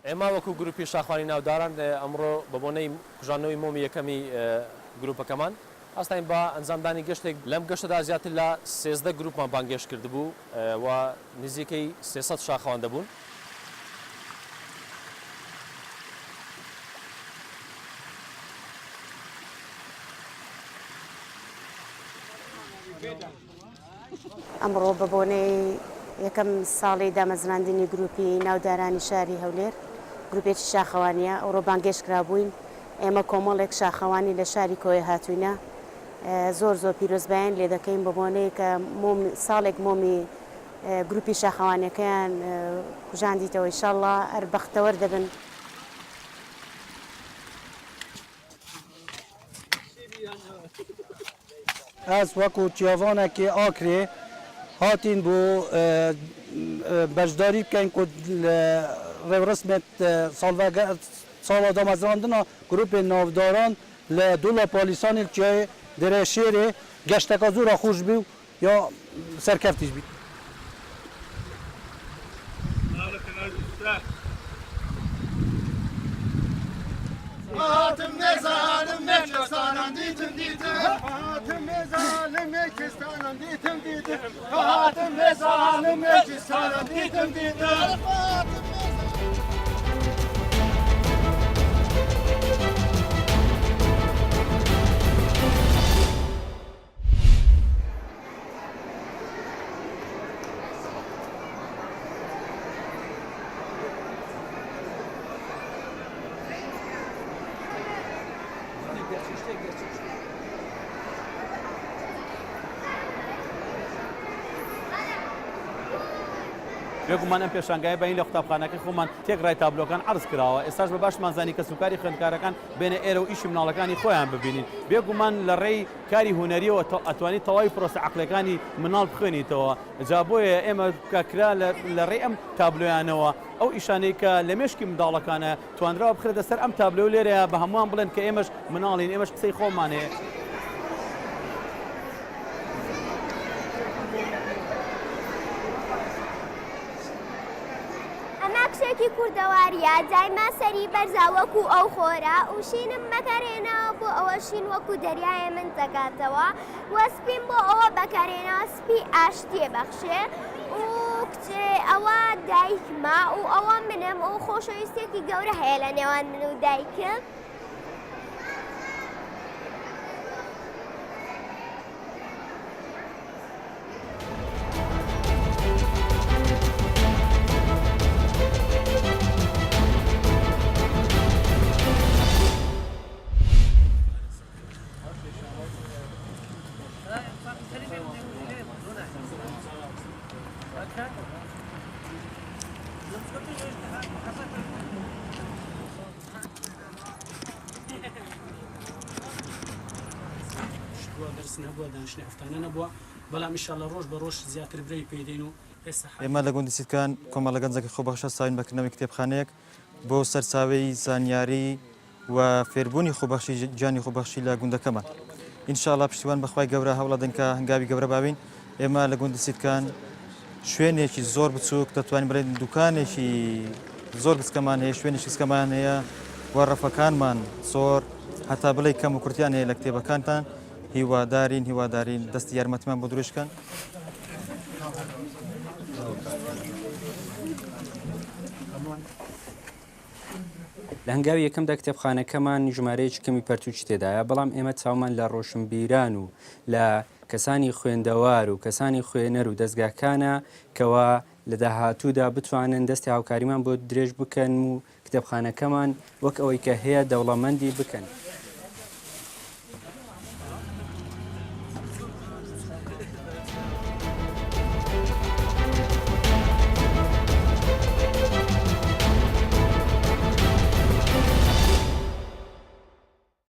ئێمە وەکو گروپی شاخەوانی ناوداران ئەمڕۆ بە بۆنەی کوژانەوەی مۆمی یەکەمی گروپەکەمان ئاستاین بە ئەنجامدانی گەشتێک لەم گەشتەدا زیاتر لە 13 گروپمان بانگێشت کردبوو و نزیکەی 300 شاخەوان دەبوون. ئەمڕۆ بە بۆنەی یەکەم ساڵی دامەزراندنی گروپی ناودارانی شاری هەولێر گروپێکی شاخەوانیە ئەوڕۆ بانگێشت کرابووین. ئێمە کۆمەڵێک شاخەوانی لە شاری کۆیە هاتووینە زۆر پیرۆزبیان لێ دەکەین بە بۆنەی کە ساڵێک مۆمی گروپی شاخەوانەکەیان کوژاندیتەوە ئینشاڵڵا هەر بەختەوەر دەبن. ئەس وەکو چیاوانێکی ئاکرێ هاتین بۆ بەشداری بکەین کو ڕێوڕسمێت ساڵا دامەزراندنا گروپی ناوداران لە دووڵە پالیسانی چیای دەرەشیرێ گەشتەکە زۆرە خۆش بی و یا سەرکەفتیش بی. هاتم نێزانم نەکەستانم دیتم هاتم نێزانم نەکەستانم دیتم هاتم نێزانم نەکەستانم دیتم بێگومان ئەم پێشانگای بەین لە قوتابخانەکەی خۆمان تێکڕای تابلۆکان عرض کراوە. ئێستاش بە باشمانزانی کە سوکاری خوێندکارەکان بێنە ئێرە و ئیشی مناڵەکانی خۆیان ببینین. بێگومان لە ڕێی کاری هونەریەوە ئەتوانی تەواوی پرۆسە عەقلەکانی مناڵ بخوێنیتەوە. جا بۆیە ئێمە کاکرا لە ڕێی ئەم تابلۆیانەوە ئەو ئیشانەی کە لە مێشکی منداڵەکانە توانراوە بخرێتە سەر ئەم تابلۆ لێرەیە بە هەمووان بڵێن کە ئێمەش مناڵین، ئێمەش قسەی خۆمانەیە. کچێکی کوردەواریە جایما سەری بەرزاوەکو ئەو خۆرە و شینم مەکارێنەوە بۆ ئەوە شین وەکو دەریایە من دەگاتەوە وەسپیم بۆ ئەوە بەکارێنەوە سپی ئاشتێ بەخشێ و کچێ ئەوە دایکمە و ئەوە منم و خۆشەویستێکی گەورە هەیە لە نێوان من و دایکم. ئێمە لە گوندی سیتکان کۆمەڵە گەنجێکی خۆبەخشە ساوین بەکردنەوەی کتێبخانەیەک بۆ سەرچاوەی زانیاری و فێربوونی خۆبەخشی گیانی خۆبەخشی لە گوندەکەمان. ئینشاڵڵا پشتیوان بەخوای گەورە هەوڵە دەن کە هەنگاوی گەورە باوین. ئێمە لە گوندی سیتکان شوێنێکی زۆر بچووک دەتوانین بڵێن دوکانێکی زۆر بچکەمان هەیە، شوێنێکی بچکەمان هەیە و ڕەفەکانمان زۆر هەتا بڵێ کەم و کورتیان هەیە لە کتێبەکانتان. هیوادارین دەستی یارمەتیمان بۆ دروستکەن. لە هەنگاوی یەکەمدا کتێبخانەکەمان ژمارەیەکی کەمی پەرتوچی تێدایە، بەڵام ئێمە چاومان لە ڕۆشنبیران و لە کەسانی خوێندەوار و کەسانی خوێنەر و دەستگاکانە کەوا لە داهاتوودا بتوانن دەستی هاوکاریمان بۆ درێژ بکەن و کتێبخانەکەمان وەک ئەوەی کە هەیە دەوڵەمەندی بکەن.